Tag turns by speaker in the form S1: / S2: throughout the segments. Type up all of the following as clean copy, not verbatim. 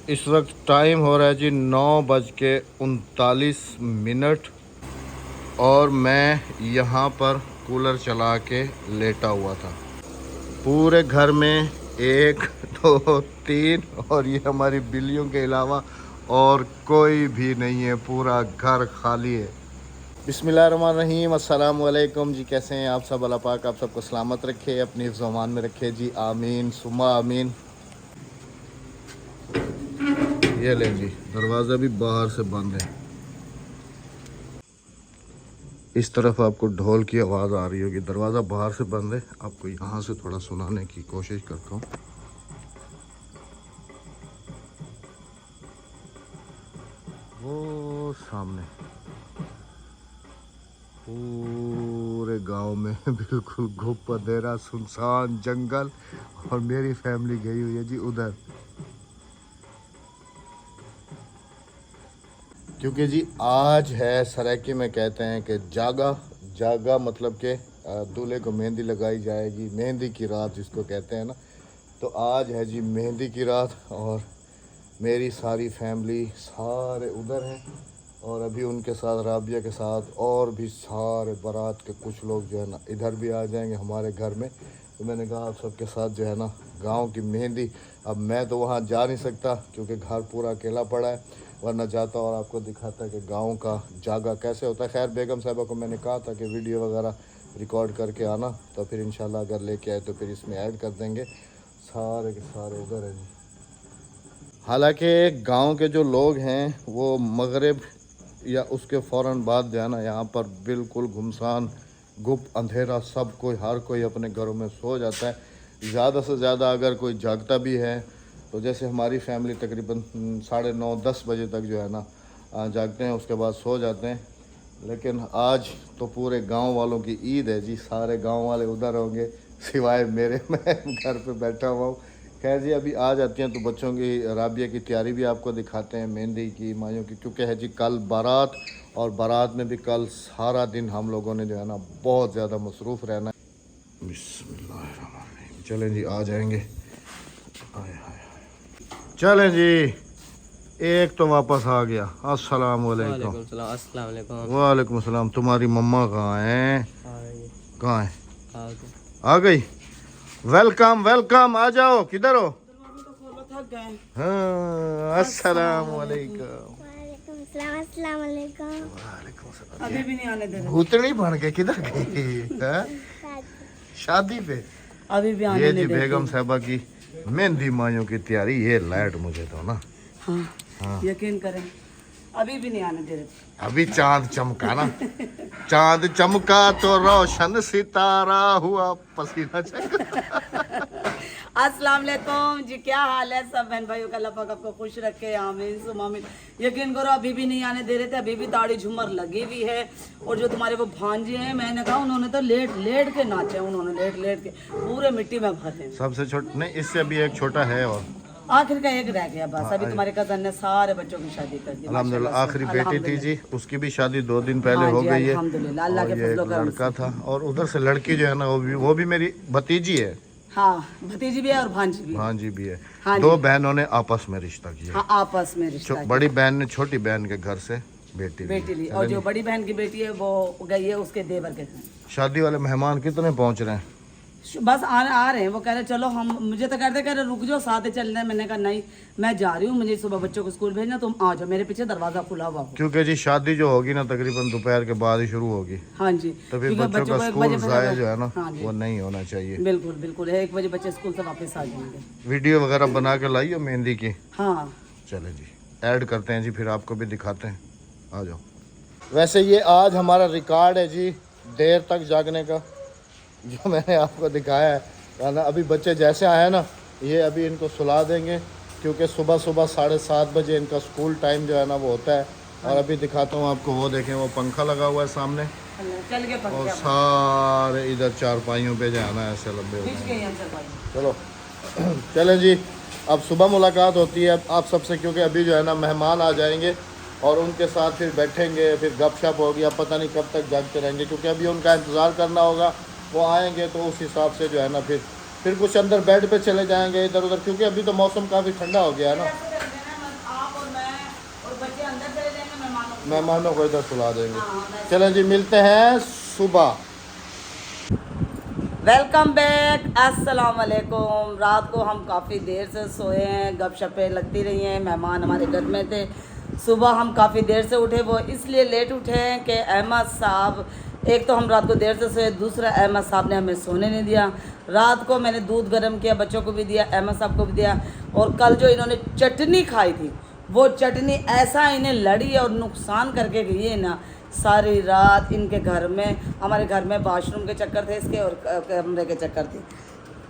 S1: इस वक्त टाइम हो रहा है जी 9:39 और मैं यहाँ पर कूलर चला के लेटा हुआ था। पूरे घर में 1 2 3 और ये हमारी बिल्लियों के अलावा और कोई भी नहीं है, पूरा घर खाली है। बिस्मिल्लाहिर्रहमानिर्रहीम, अस्सलाम वालेकुम जी। कैसे हैं आप सब? अल्लाह पाक आप सबको सलामत रखे, अपनी हिफ्ज़-ओ-अमान में रखे जी, आमीन सुम्मा आमीन। ये लें जी, दरवाज़ा भी बाहर से बंद है। इस तरफ आपको ढोल की आवाज़ आ रही होगी, दरवाज़ा बाहर से बंद है। आपको यहाँ से थोड़ा सुनाने की कोशिश करता हूँ। वो सामने पूरे गांव में बिल्कुल घुप अंधेरा सुनसान जंगल और मेरी फैमिली गई हुई है जी उधर, क्योंकि जी आज है सराइकी में कहते हैं कि जागा जागा मतलब के दूल्हे को मेहंदी लगाई जाएगी, मेहंदी की रात जिसको कहते हैं ना। तो आज है जी मेहंदी की रात और मेरी सारी फैमिली सारे उधर हैं और अभी उनके साथ राबिया के साथ और भी सारे बारात के कुछ लोग जो है ना इधर भी आ जाएंगे हमारे घर में। तो मैंने कहा आप सबके साथ जो है ना गांव की मेहंदी। अब मैं तो वहां जा नहीं सकता क्योंकि घर पूरा अकेला पड़ा है, वरना जाता और आपको दिखाता कि गांव का जागा कैसे होता है। खैर बेगम साहिबा को मैंने कहा था कि वीडियो वगैरह रिकॉर्ड करके आना, तो फिर इंशाल्लाह अगर लेके आए तो फिर इसमें ऐड कर देंगे। सारे के सारे उधर हैं जी। हालांकि गांव के जो लोग हैं वो मगरिब या उसके फ़ौरन बाद जो है ना यहाँ पर बिल्कुल घुमसान गुप अंधेरा, सब कोई हर कोई अपने घरों में सो जाता है। ज़्यादा से ज़्यादा अगर कोई जागता भी है तो जैसे हमारी फैमिली तकरीबन 9:30-10 बजे तक जो है ना जागते हैं, उसके बाद सो जाते हैं। लेकिन आज तो पूरे गांव वालों की ईद है जी, सारे गांव वाले उधर होंगे सिवाय मेरे। मैं घर पे बैठा हुआ हूँ। खैर जी अभी आ जाती हैं तो बच्चों की राबिया की तैयारी भी आपको दिखाते हैं, मेहंदी की माइयों की, क्योंकि है जी कल बारात और बारात में भी कल सारा दिन हम लोगों ने जो है ना बहुत ज़्यादा मसरूफ़ रहना है। बिस्मिल्लाहिर्रहमानिर्रहीम। चलें जी आ जाएंगे। हाय हाय हाय। चलें जी, एक तो वापस आ गया। अस्सलाम वालेकुम। वालेकुम अस्सलाम। तुम्हारी मम्मा कहाँ हैं? कहाँ है? आ गई। वेलकम वेलकम, आ जाओ। किधर हो? हाँ, अस्सलाम वालेकुम।
S2: अभी भी नहीं आने दे रहे।
S1: भूतनी बन के किधर गई? हाँ? शादी पे।
S2: अभी भी आने
S1: ये
S2: नहीं
S1: जी
S2: देते।
S1: बेगम साहबा की मेहंदी माइयों की तैयारी। ये लाइट मुझे तो ना,
S2: हाँ, यकीन करें अभी भी नहीं आने दे रहे।
S1: अभी चांद चमका ना, चांद चमका तो रोशन सितारा हुआ पसीना चमका।
S2: अस्सलाम वालेकुम जी, क्या हाल है सब बहन भाइयों का? अल्लाह पाक आपको खुश रखे, आमीन सुम आमीन। यकीन करो अभी भी नहीं आने दे रहे थे, अभी भी दाढ़ी झूमर लगी हुई है। और जो तुम्हारे वो भांजे हैं, मैंने कहा उन्होंने तो लेट लेट के नाचे, उन्होंने लेट लेट के पूरे मिट्टी में भरे हैं।
S1: सबसे छोटा नहीं, इससे अभी एक छोटा है और
S2: आखिर का एक रह गया बस। अभी तुम्हारे कजन ने सारे बच्चों की शादी कर दी
S1: अल्हम्दुलिल्लाह।
S2: माशाल्लाह से।
S1: आखिरी बेटी थी जी, उसकी भी शादी 2 दिन पहले
S2: हाँ
S1: हो
S2: जी,
S1: गई है।
S2: अल्हम्दुलिल्लाह, अल्लाह
S1: और
S2: के
S1: ये
S2: फजलो करम
S1: लड़का
S2: से।
S1: था और उधर से लड़की जो है ना वो भी मेरी भतीजी है।
S2: हाँ, भतीजी भी है और भांजी भी है।
S1: भांजी भी है।
S2: हाँ
S1: 2
S2: जी।
S1: बहनों ने आपस में रिश्ता किया।
S2: हाँ, आपस में रिश्ता है।
S1: बड़ी बहन ने छोटी बहन के घर से बेटी
S2: बेटी ली,
S1: ली।
S2: और जो बड़ी बहन की बेटी है वो गई है उसके देवर के घर।
S1: शादी वाले मेहमान कितने पहुंच रहे हैं?
S2: बस आ रहे हैं। वो कह रहे चलो हम, मुझे तो कहते कह रहे रुक जाओ साथ ही चल रहे हैं। मैंने कहा नहीं, मैं जा रही हूँ, मुझे सुबह बच्चों को स्कूल भेजना, तुम आ जाओ, मेरे पीछे दरवाजा खुला हुआ हो।
S1: क्योंकि जी शादी जो होगी ना तकरीबन दोपहर के बाद ही शुरू होगी,
S2: हाँ जी,
S1: तो फिर
S2: क्योंकि
S1: बच्चों का
S2: को 1
S1: स्कूल
S2: बजे
S1: जाए जो है ना
S2: हाँ जी,
S1: वो नहीं होना चाहिए।
S2: बिल्कुल बिल्कुल 1 बजे बच्चे स्कूल से वापस आ जाएंगे।
S1: वीडियो वगैरह बना के लाइए मेहंदी की।
S2: हाँ
S1: चले जी ऐड करते हैं जी, फिर आपको भी दिखाते हैं। आ जाओ। वैसे ये आज हमारा रिकॉर्ड है जी देर तक जागने का, जो मैंने आपको दिखाया है ना। अभी बच्चे जैसे आए ना, ये अभी इनको सुला देंगे क्योंकि सुबह सुबह 7:30 बजे इनका स्कूल टाइम जो है ना वो होता है। और अभी दिखाता हूँ आपको, वो देखें वो पंखा लगा हुआ है सामने
S2: चल के
S1: और सारे इधर चारपाइयों पे जो है ना ऐसे लंबे हो गए। चलो चलें जी, अब सुबह मुलाकात होती है आप सबसे, क्योंकि अभी जो है ना मेहमान आ जाएंगे और उनके साथ फिर बैठेंगे, फिर गपशप होगी। अब पता नहीं कब तक जागते रहेंगे क्योंकि अभी उनका इंतज़ार करना होगा। वो आएंगे तो उस हिसाब से जो है ना फिर कुछ अंदर बेड पे चले जाएंगे इधर उधर, क्योंकि अभी तो मौसम काफ़ी ठंडा हो गया है ना।
S2: बच्चे अंदर चले जाएंगे,
S1: मेहमानों को इधर सुला देंगे।
S2: हाँ,
S1: चलें जी, मिलते हैं सुबह।
S2: वेलकम बैक, अस्सलाम वालेकुम। रात को हम काफ़ी देर से सोए हैं, गपशपें लगती रही हैं, मेहमान हमारे घर में थे। सुबह हम काफ़ी देर से उठे, वो इसलिए लेट उठे हैं कि अहमद साहब, एक तो हम रात को देर से सोए, दूसरा अहमद साहब ने हमें सोने नहीं दिया। रात को मैंने दूध गर्म किया, बच्चों को भी दिया, अहमद साहब को भी दिया। और कल जो इन्होंने चटनी खाई थी, वो चटनी ऐसा इन्हें लड़ी और नुकसान करके गई है ना। सारी रात इनके घर में, हमारे घर में बाथरूम के चक्कर थे इसके और कमरे के चक्कर थे।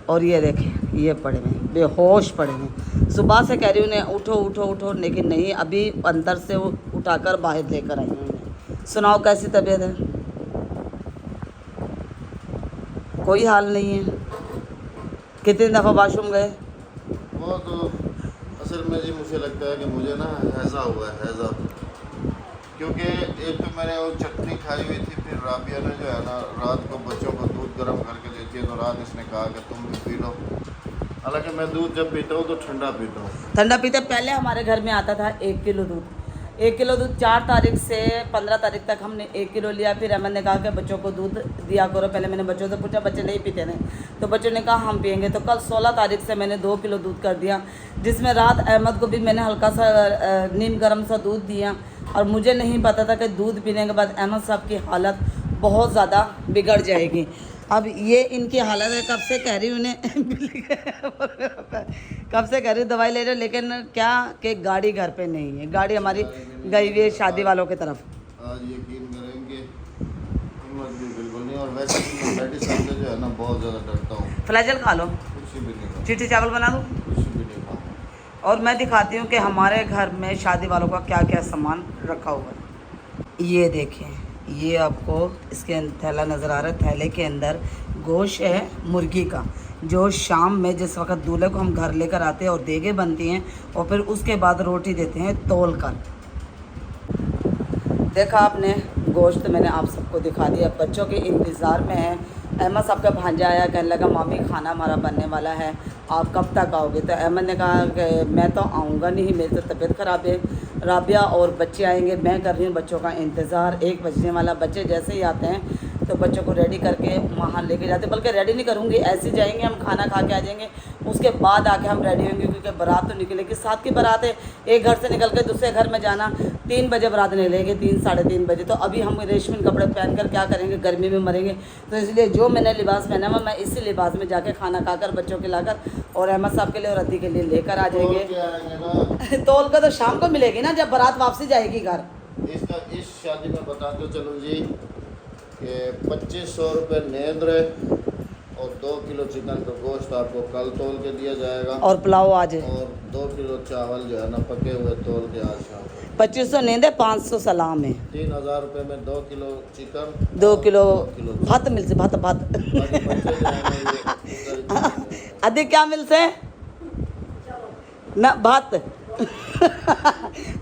S2: और ये देखें, ये पड़े हुए बेहोश पड़े हुए। सुबह से कह रही हूँ उन्हें उठो उठो उठो, लेकिन नहीं, अभी अंदर से वो उठाकर बाहर लेकर आई हूँ। सुनाओ कैसी तबीयत है? कोई हाल नहीं है। कितनी दफ़ा वॉशरूम गए?
S1: वो तो असल में जी मुझे लगता है कि मुझे ना हैज़ा हुआ है, हैज़ा। क्योंकि एक तो मैंने वो चटनी खाई हुई थी, फिर राबिया ने जो है ना रात को बच्चों को दूध गर्म करके देती है, तो रात इसने कहा कि तुम भी पी लो। हालांकि मैं दूध जब पीता हूँ तो ठंडा पीता हूँ।
S2: ठंडा पीते पहले हमारे घर में आता था 1 किलो दूध। 1 किलो दूध 4 तारीख से 15 तारीख तक हमने 1 किलो लिया। फिर अहमद ने कहा कि बच्चों को दूध दिया करो। पहले मैंने बच्चों से पूछा, बच्चे नहीं पीते नहीं, तो बच्चों ने कहा हम पियेंगे। तो कल 16 तारीख से मैंने 2 किलो दूध कर दिया, जिसमें रात अहमद को भी मैंने हल्का सा नीम गर्म सा दूध दिया। और मुझे नहीं पता था कि दूध पीने के बाद अहमद साहब की हालत बहुत ज़्यादा बिगड़ जाएगी। अब ये इनकी हालत है, कब से कह रही हूँ उन्हें कब से कह रही हूँ दवाई ले रहे हो, लेकिन क्या कि गाड़ी घर पे नहीं है। गाड़ी हमारी गई हुई है शादी वालों की तरफ।
S1: आज यकीन करेंगे हिम्मत भी बिल्कुल नहीं। और वैसे भी मैं मेडिसिन से जो है ना बहुत ज़्यादा डरता हूँ।
S2: फ्लैजल खा लो,
S1: कुछ भी नहीं खाऊं,
S2: चिट्ठी चावल बना दूँ।
S1: कुछ भी नहीं खाऊं।
S2: और मैं दिखाती हूँ कि हमारे घर में शादी वालों का क्या क्या सामान रखा हुआ है। ये देखें, ये आपको इसके थैला नज़र आ रहा है। थैले के अंदर गोश्त है मुर्गी का, जो शाम में जिस वक्त दूल्हे को हम घर लेकर आते हैं और देगे बनती हैं और फिर उसके बाद रोटी देते हैं तोल कर। देखा आपने, गोश्त मैंने आप सबको दिखा दिया। बच्चों के इंतज़ार में है। अहमद साहब का भांजा आया, कहने लगा मामी खाना हमारा बनने वाला है, आप कब तक आओगे? तो अहमद ने कहा कि मैं तो आऊँगा नहीं, मेरी तो तबीयत ख़राब है। राबिया और बच्चे आएंगे, मैं कर रही हूँ बच्चों का इंतज़ार। 1 बजने वाला, बच्चे जैसे ही आते हैं तो बच्चों को रेडी करके वहाँ लेके जाते, बल्कि रेडी नहीं करूँगी, ऐसे जाएंगे, हम खाना खा के आ जाएंगे, उसके बाद आके हम रेडी होंगे, क्योंकि बारात तो निकलेगी, साथ की बारात है। एक घर से निकल के दूसरे घर में जाना, 3 बजे बारात निकलेगी, 3 साढ़े 3 बजे। तो अभी हम रेशमी कपड़े पहनकर क्या करेंगे, गर्मी में मरेंगे। तो इसलिए जो मैंने लिबास पहना हुआ, मैं इसी लिबास में जाके खाना खाकर बच्चों के लाकर और अहमद साहब के लिए और अद्दी के लिए लेकर आ जाएंगे। तोल का तो शाम को मिलेगी ना, जब बारात वापसी जाएगी घर।
S1: इसका इस शादी में बता दो चलो जी कि 2500 रुपये नेंद्र और 2 किलो चिकन का गोश्त आपको कल तोल के दिया जाएगा।
S2: और पुलाव आज है।
S1: और 2 किलो चावल जो है ना पके हुए तोल के आज शाम
S2: 2500 नींद है, 500 सलाम है।
S1: 3000 रुपये में 2 किलो चिकन,
S2: 2 किलो
S1: 2 किलो
S2: भात मिल से, भात भात
S1: बाकी बच्चे जो हैं ना ये
S2: अधिक क्या मिल से ना भात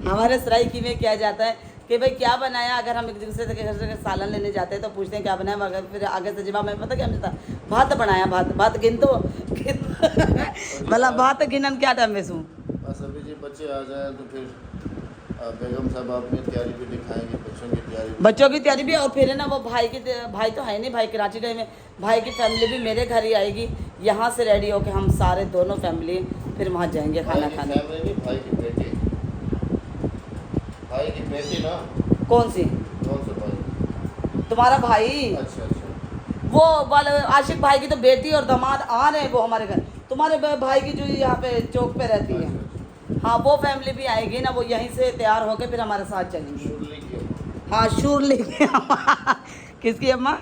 S2: हमारे सराइकी में किया जाता है कि भाई क्या बनाया। अगर हम एक दूसरे के घर से सालन लेने जाते हैं तो पूछते हैं क्या बनाया, मगर फिर आगे से जवाब में पता क्या मिलता, भात बनाया। भात भात गिन तो मतलब भात गिनन क्या टाइम में सूँ।
S1: बस अभी जी बच्चे आ जाए तो फिर बेगम साहब अपनी तैयारी भी दिखाएंगे, बच्चों की तैयारी भी।
S2: बच्चों की तैयारी भी। और फिर है ना वो भाई तो है नहीं, भाई कराची गए में, भाई की फैमिली भी मेरे घर ही आएगी। यहाँ से रेडी होके हम सारे दोनों फैमिली फिर वहाँ जाएंगे खाना खाने।
S1: भाई की बेटी, भाई की बेटी ना।
S2: कौन सी?
S1: कौन सा भाई?
S2: तुम्हारा भाई?
S1: अच्छा अच्छा।
S2: वो वाले आशिक भाई की तो बेटी और दामाद आ रहे हैं वो हमारे घर। तुम्हारे भाई की जो यहाँ पे चौक पे रहती है, हाँ वो फैमिली भी आएगी ना, वो यहीं से तैयार होके फिर हमारे साथ चलेंगी।
S1: शुरली की।
S2: हाँ शुरली की किसकी अम्मा?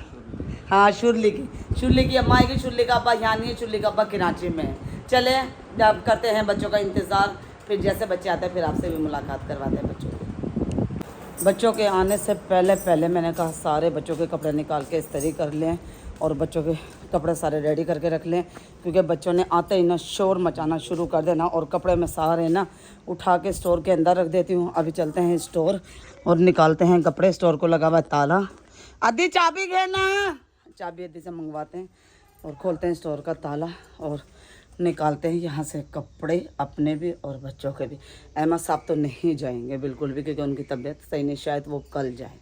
S2: हाँ शुरली की अम्मा आएगी। शुरली का अब्बा यहाँ नहीं है, शुरली का अब्बा कराची में है। चले जब करते हैं बच्चों का इंतज़ार, फिर जैसे बच्चे आते हैं फिर आपसे भी मुलाकात करवाते हैं बच्चों की। बच्चों के आने से पहले मैंने कहा सारे बच्चों के कपड़े निकाल के इस्त्री कर लें और बच्चों के कपड़े सारे रेडी करके रख लें, क्योंकि बच्चों ने आते ही ना शोर मचाना शुरू कर देना। और कपड़े में सारे ना उठा के स्टोर के अंदर रख देती हूँ। अभी चलते हैं स्टोर और निकालते हैं कपड़े। स्टोर को लगा हुआ है ताला। आदि चाबी घेना, चाबी आदि से मंगवाते हैं और खोलते हैं स्टोर का ताला और निकालते हैं यहाँ से कपड़े अपने भी और बच्चों के भी। अहमद साहब तो नहीं जाएंगे बिल्कुल भी, क्योंकि उनकी तबीयत सही नहीं, शायद वो कल जाए।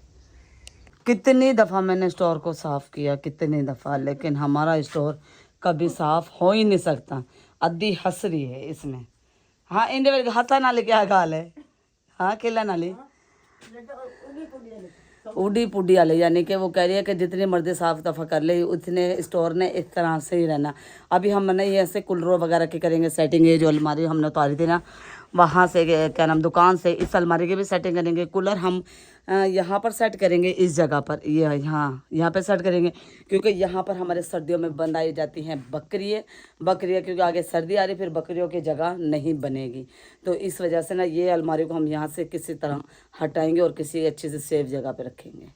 S2: कितनी दफ़ा मैंने स्टोर को साफ़ किया, कितनी दफ़ा, लेकिन हमारा स्टोर कभी साफ़ हो ही नहीं सकता। अद्धी हसरी है इसमें। हाँ इंदे हाथा नाले क्या गाल है। हाँ केला नाली उडी पुडी वाले, यानी कि वो कह रही है कि जितनी मर्जी साफ दफ़ा कर ले उतने स्टोर ने इस तरह से ही रहना। अभी हम नहीं ऐसे कूलरों वगैरह की करेंगे सेटिंग। ये जो अलमारी हमने उतारी थी ना वहाँ से, क्या नाम, दुकान से, इस अलमारी की भी सेटिंग करेंगे। कूलर हम यहाँ पर सेट करेंगे, इस जगह पर, ये यहाँ पे सेट करेंगे, क्योंकि यहाँ पर हमारे सर्दियों में बनाई जाती हैं बकरियाँ, क्योंकि आगे सर्दी आ रही, फिर बकरियों की जगह नहीं बनेगी। तो इस वजह से ना ये अलमारी को हम यहाँ से किसी तरह हटाएंगे और किसी अच्छी से सेफ जगह पे रखेंगे।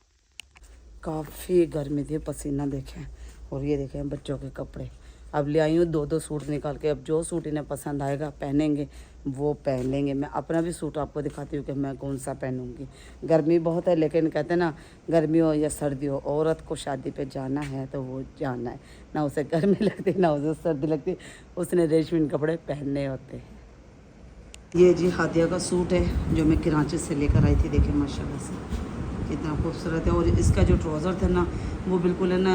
S2: काफ़ी गर्मी थी, पसीना देखें, और ये देखें बच्चों के कपड़े। अब ले आई हूँ 2-2 सूट निकाल के। अब जो सूट इन्हें पसंद आएगा पहनेंगे वो पहन लेंगे। मैं अपना भी सूट आपको दिखाती हूँ कि मैं कौन सा पहनूँगी। गर्मी बहुत है, लेकिन कहते हैं ना, गर्मी हो या सर्दी हो, औरत को शादी पे जाना है तो वो जाना है। ना उसे गर्मी लगती ना उसे सर्दी लगती, उसने रेशमी कपड़े पहनने होते हैं। ये जी हादिया का सूट है जो मैं कराची से लेकर आई थी। देखिए माशाल्लाह से कितना खूबसूरत है। और इसका जो ट्राउज़र थे ना वो बिल्कुल है ना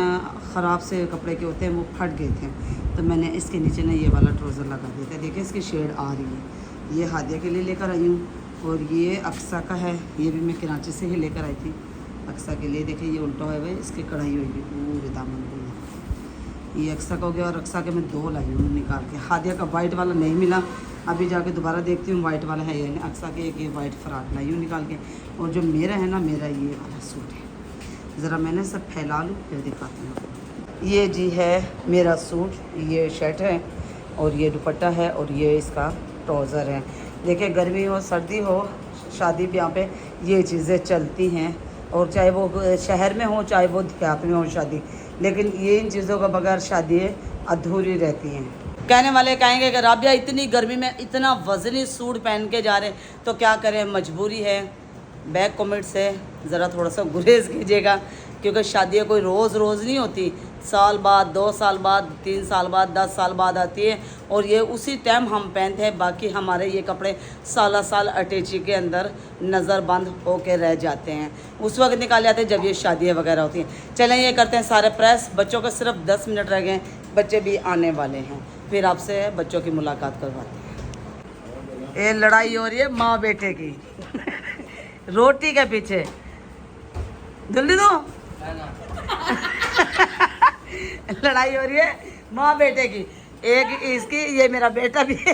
S2: ख़राब से कपड़े के होते हैं, वो फट गए थे, तो मैंने इसके नीचे ना ये वाला ट्राउज़र लगा दिया था। देखिए इसकी शेड आ रही है। ये हादिया के लिए लेकर आई हूँ। और ये अक्सा का है, ये भी मैं कराची से ही लेकर आई थी अक्सा के लिए। देखिए ये उल्टा है भाई, इसकी कढ़ाई होगी पूरे दामन में। ये अक्सा का हो गया। और अक्सा के मैं 2 लाई हूँ निकाल के। हादिया का वाइट वाला नहीं मिला, अभी जाके दोबारा देखती हूँ वाइट वाला है या नहीं। अक्सा के एक ये वाइट फ्रॉक लाई हूँ निकाल के। और जो मेरा है ना, मेरा ये वाला सूट है। ज़रा मैंने सब फैला लूँ फिर दिखाती हूँ। ये जी है मेरा सूट, ये शर्ट है और ये दुपट्टा है और ये इसका ट्राउज़र है। देखिए गर्मी हो सर्दी हो, शादी ब्याह पे ये चीज़ें चलती हैं, और चाहे वो शहर में हो चाहे वो देहात में हो शादी, लेकिन ये इन चीज़ों का बगैर शादी अधूरी रहती हैं। कहने वाले कहेंगे कि राबिया इतनी गर्मी में इतना वज़नी सूट पहन के जा रहे हैं, तो क्या करें, मजबूरी है। बैक कमेंट से ज़रा थोड़ा सा गुरेज कीजिएगा, क्योंकि शादियाँ कोई रोज़ रोज़ नहीं होती। साल बाद, 2 साल बाद, 3 साल बाद, 10 साल बाद आती है, और ये उसी टाइम हम पहनते हैं। बाकी हमारे ये कपड़े साल साल अटैची के अंदर नज़र बंद होके रह जाते हैं, उस वक्त निकाल जाते हैं जब ये शादियाँ वगैरह होती हैं। चलें ये करते हैं सारे प्रेस। बच्चों के सिर्फ 10 मिनट रह गए, बच्चे भी आने वाले हैं, फिर आपसे बच्चों की मुलाकात करवाते हैं। ये लड़ाई हो रही है माँ बेटे की रोटी के पीछे। जल्दी दो लड़ाई हो रही है माँ बेटे की। एक इसकी, ये मेरा बेटा भी है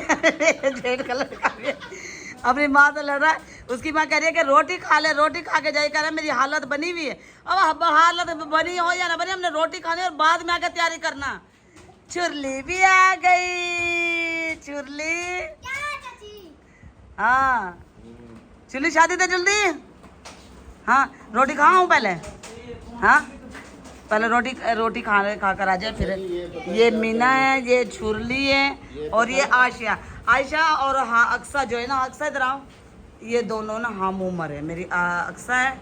S2: रेड कलर का भी है, अपनी माँ से लड़ रहा है। उसकी माँ कह रही है कि रोटी खा ले, रोटी खा के जाए। कह रहा है मेरी हालत बनी हुई है। अब हालत बनी हो या ना बनी, हमने रोटी खानी और बाद में आकर तैयारी करना। चुरली भी आ गई, चुरली। हाँ चुरली शादी थे जल्दी। हाँ रोटी खाऊं पहले, हाँ पहले रोटी खा कर आ जाए फिर। ये मीना है, ये चुरली है, और ये आयशा और हाँ अक्सा जो है ना, अक्सा इधर आओ। ये दोनों ना हम उम्र है, मेरी अक्सा है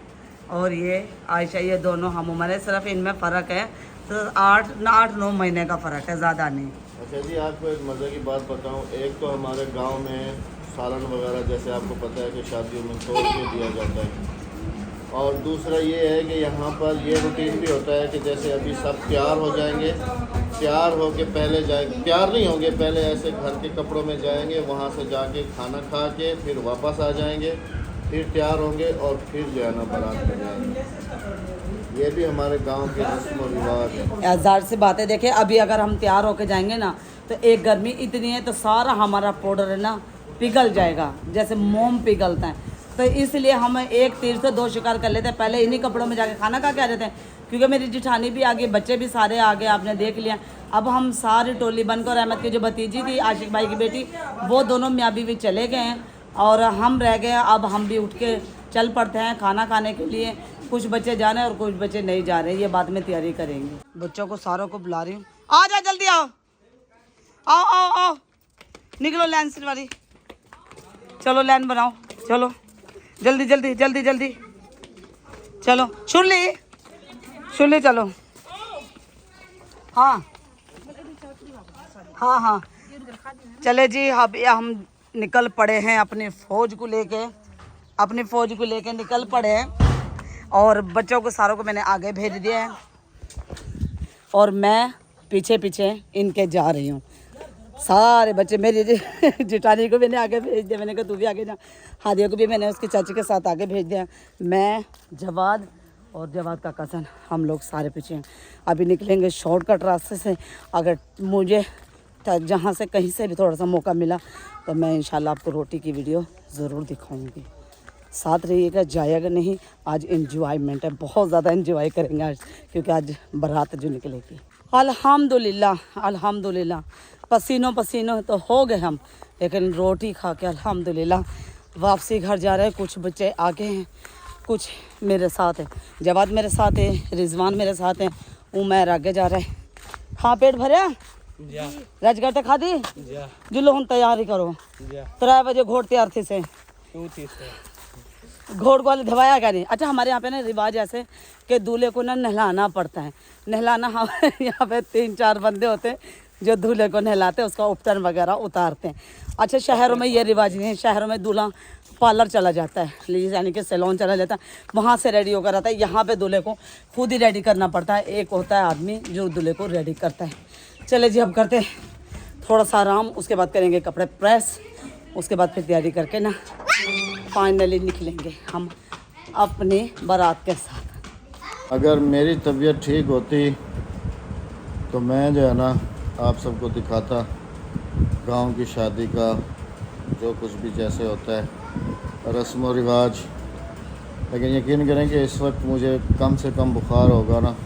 S2: और ये आयशा, ये दोनों हम उम्र है। सिर्फ इनमें फ़र्क है तो 8-9 महीने का फ़र्क है, ज़्यादा नहीं।
S1: अच्छा जी, आपको एक मज़े की बात बताऊं। एक तो हमारे गांव में सालन वगैरह, जैसे आपको पता है कि शादियों में तोड़ के दिया जाता है, और दूसरा ये है कि यहाँ पर ये रूटीन भी होता है कि जैसे अभी सब तैयार हो जाएंगे, तैयार हो के पहले जाएंगे, तैयार नहीं होंगे, पहले ऐसे घर के कपड़ों में जाएंगे, वहाँ से जाके खाना खा के फिर वापस आ जाएंगे, फिर तैयार होंगे और फिर जो है ना बारात में जाएंगे। ये भी हमारे गांव के रस्म और रिवाज है।
S2: ज़ाहिर सी बात है। देखिए अभी अगर हम तैयार होके जाएंगे ना, तो एक गर्मी इतनी है तो सारा हमारा पाउडर है ना पिघल जाएगा, जैसे मोम पिघलता है। तो इसलिए हम एक तीर से 2 शिकार कर लेते हैं। पहले इन्हीं कपड़ों में जाके खाना खा के आ जाते हैं, क्योंकि मेरी जिठानी भी आ गई, बच्चे भी सारे आ गए, आपने देख लिया। अब हम सारी टोली बनकर, अहमद की जो भतीजी थी आशिक भाई की बेटी, वो दोनों मियाँ बीवी चले गए हैं और हम रह गए। अब हम भी उठ के चल पड़ते हैं खाना खाने के लिए। कुछ बच्चे जा रहे हैं और कुछ बच्चे नहीं जा रहे हैं, ये बाद में तैयारी करेंगे। बच्चों को सारों को बुला रही हूँ, आ जाओ जल्दी आओ, आओ आओ आओ, निकलो लाइन से वाली, चलो लाइन बनाओ, चलो जल्दी जल्दी जल्दी जल्दी, चलो शुरली चलो। हाँ हाँ हाँ चले जी, अब ये हम निकल पड़े हैं अपनी फ़ौज को लेके निकल पड़े हैं। और बच्चों को सारों को मैंने आगे भेज दिया है और मैं पीछे पीछे इनके जा रही हूँ। सारे बच्चे मेरी जिठानी को मैंने आगे भेज दिया। मैंने कहा तू भी आगे जा। हादिया को भी मैंने उसकी चाची के साथ आगे भेज दिया। मैं, जवाद और जवाद का कज़न, हम लोग सारे पीछे हैं। अभी निकलेंगे शॉर्टकट रास्ते से। अगर मुझे जहाँ से कहीं से भी थोड़ा सा मौका मिला तो मैं इंशाल्लाह आपको रोटी की वीडियो ज़रूर दिखाऊंगी। साथ रहिएगा, जाइएगा नहीं। आज एंजॉयमेंट है, बहुत ज़्यादा एंजॉय करेंगे आज, क्योंकि आज बारात जो निकलेगी। अल्हम्दुलिल्लाह अल्हम्दुलिल्लाह, पसीनों तो हो गए हम, लेकिन रोटी खा के अल्हम्दुलिल्लाह वापसी घर जा रहे हैं। कुछ बच्चे आगे हैं, कुछ मेरे साथ है। जवाद मेरे साथ है, रिजवान मेरे साथ है, उमर आगे जा रहा है। हाँ, पेट भरे राजगढ़ तक खा दी जुलो, हम तैयारी करो। 3 बजे घोड़ तैयार थी से घोड़ को वाले धवाया क्या नहीं। अच्छा, हमारे यहाँ पे ना रिवाज ऐसे कि दूल्हे को ना नहलाना पड़ता है। नहलाना, हम यहाँ पे 3-4 बंदे होते हैं जो दूल्हे को नहलाते हैं, उसका उपटन वगैरह उतारते हैं। अच्छा, शहरों में ये रिवाज नहीं है। शहरों में दूल्हा पार्लर चला जाता है, यानी कि सैलून चला जाता है, वहाँ से रेडी होकर आता है। यहाँ पे दूल्हे को खुद ही रेडी करना पड़ता है। एक होता है आदमी जो दूल्हे को रेडी करता है। चले जी, अब करते हैं थोड़ा सा आराम, उसके बाद करेंगे कपड़े प्रेस, उसके बाद फिर तैयारी करके ना फाइनली निकलेंगे हम अपनी बारात के साथ।
S1: अगर मेरी तबीयत ठीक होती तो मैं जो है ना आप सबको दिखाता गांव की शादी का जो कुछ भी जैसे होता है रस्म व रिवाज। लेकिन यकीन करें कि इस वक्त मुझे कम से कम बुखार होगा ना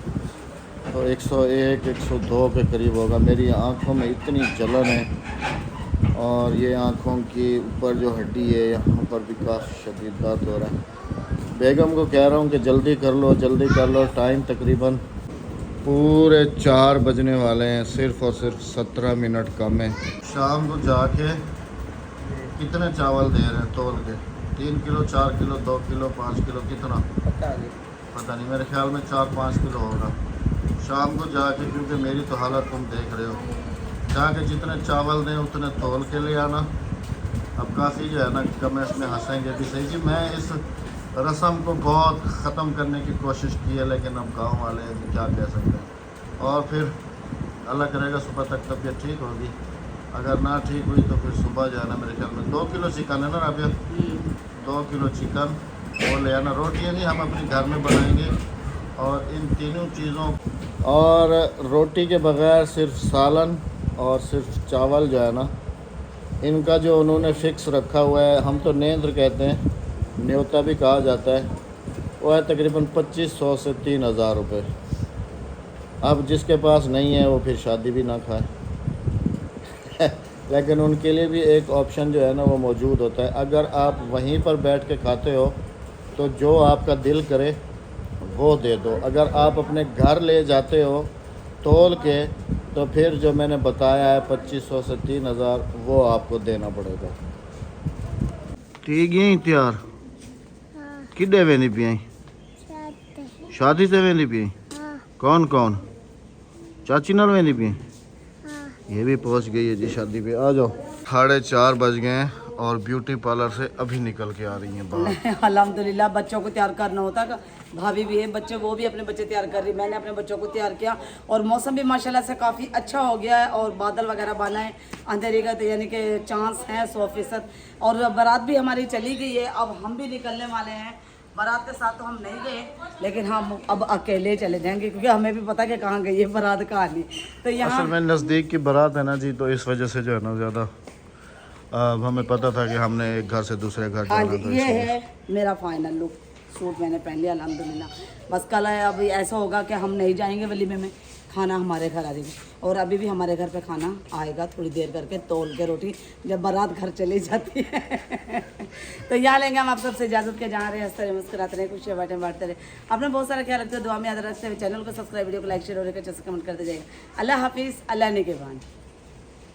S1: तो 101-102 के करीब होगा। मेरी आँखों में इतनी जलन है और ये आँखों की ऊपर जो हड्डी है यहाँ पर भी काफ़ी शदीद दर्द हो रहा है। बेगम को कह रहा हूँ कि जल्दी कर लो। टाइम तकरीबन पूरे 4 बजने वाले हैं, सिर्फ़ और सिर्फ 17 मिनट कम है। शाम को जाके कितने चावल दे रहे हैं तोल के? 3 किलो, 4 किलो, 2 किलो, 5 किलो, कितना पता नहीं, मेरे ख्याल में 4-5 किलो होगा। शाम को जाके, क्योंकि मेरी तो हालत तुम देख रहे हो, जाके जितने चावल दें उतने तोल के ले आना। अब काफ़ी जो है ना कमेंट्स में हंसेंगे भी सही जी। मैं इस रस्म को बहुत ख़त्म करने की कोशिश की है, लेकिन अब गांव वाले क्या कह सकते हैं। और फिर अल्लाह करेगा सुबह तक तबीयत ठीक होगी। अगर ना ठीक हुई तो फिर सुबह जो है ना मेरे ख्याल में 2 किलो चिकन है ना राबिया, 2 किलो चिकन वो ले आना। रोटियाँ नहीं, हम अपने घर में बनाएंगे। और इन तीनों चीज़ों और रोटी के बगैर सिर्फ सालन और सिर्फ चावल जो है ना, इनका जो उन्होंने फ़िक्स रखा हुआ है, हम तो नेंद्र कहते हैं, न्योता भी कहा जाता है, वो है तकरीबन 2500 से 3000 रुपये। अब जिसके पास नहीं है वो फिर शादी भी ना खाए लेकिन उनके लिए भी एक ऑप्शन जो है ना वो मौजूद होता है। अगर आप वहीं पर बैठ के खाते हो तो जो आपका दिल करे वो दे दो। अगर आप अपने घर ले जाते हो तोल के तो फिर जो मैंने बताया है 2500 से 3000 वो आपको देना पड़ेगा। ठीक है तैयार किडे वेंदी पी शादी से वेंदी पी? कौन कौन? चाची नाल वेंदी पी? ये भी पहुंच गई है जी शादी पे। आ जाओ। 4:30 बज गए हैं और ब्यूटी पार्लर से अभी निकल के आ रही हैं बाहर।
S2: अल्हम्दुलिल्लाह, बच्चों को तैयार करना होता है। भाभी भी है, बच्चे वो भी अपने बच्चे तैयार कर रही, मैंने अपने बच्चों को तैयार किया। और मौसम भी माशाल्लाह से काफ़ी अच्छा हो गया है और बादल वगैरह बना है, अंधेरे का यानी कि चांस है 100%। और बारात भी हमारी चली गई है, अब हम भी निकलने वाले हैं। बारात के साथ तो हम नहीं गए, लेकिन हम अब अकेले चले जाएंगे, क्योंकि हमें भी पता है कि कहाँ गई है बारात, कहाँ नहीं। तो यहाँ
S1: असल में नज़दीक की बारात है ना जी, तो इस वजह से जो है ना ज़्यादा अब हमें पता था कि हमने एक घर से दूसरे घर
S2: हाँ
S1: जाना।
S2: जी, ये है मेरा फाइनल लुक। सूट मैंने पहन लिया अल्हम्दुलिल्लाह। बस कल है अब ऐसा होगा कि हम नहीं जाएंगे वलीमे में, खाना हमारे घर आ जाएगी। और अभी भी हमारे घर पे खाना आएगा थोड़ी देर करके, तोल के रोटी, जब बारात घर चली जाती है तो यहाँ लेंगे हम आप सबसे इजाज़त के। जहाँ रहे हंसते रहे, मुस्कुराते रहे, खुशियाँ बांटते रहे। आपने बहुत सारा ख्याल रखते हो, दुआ में याद रखते हुए चैनल को सब्सक्राइब, वीडियो को लाइक, शेयर और एक अच्छे से कमेंट करते जाइए। अल्लाह हाफिज़, अल्लाह ने के बान।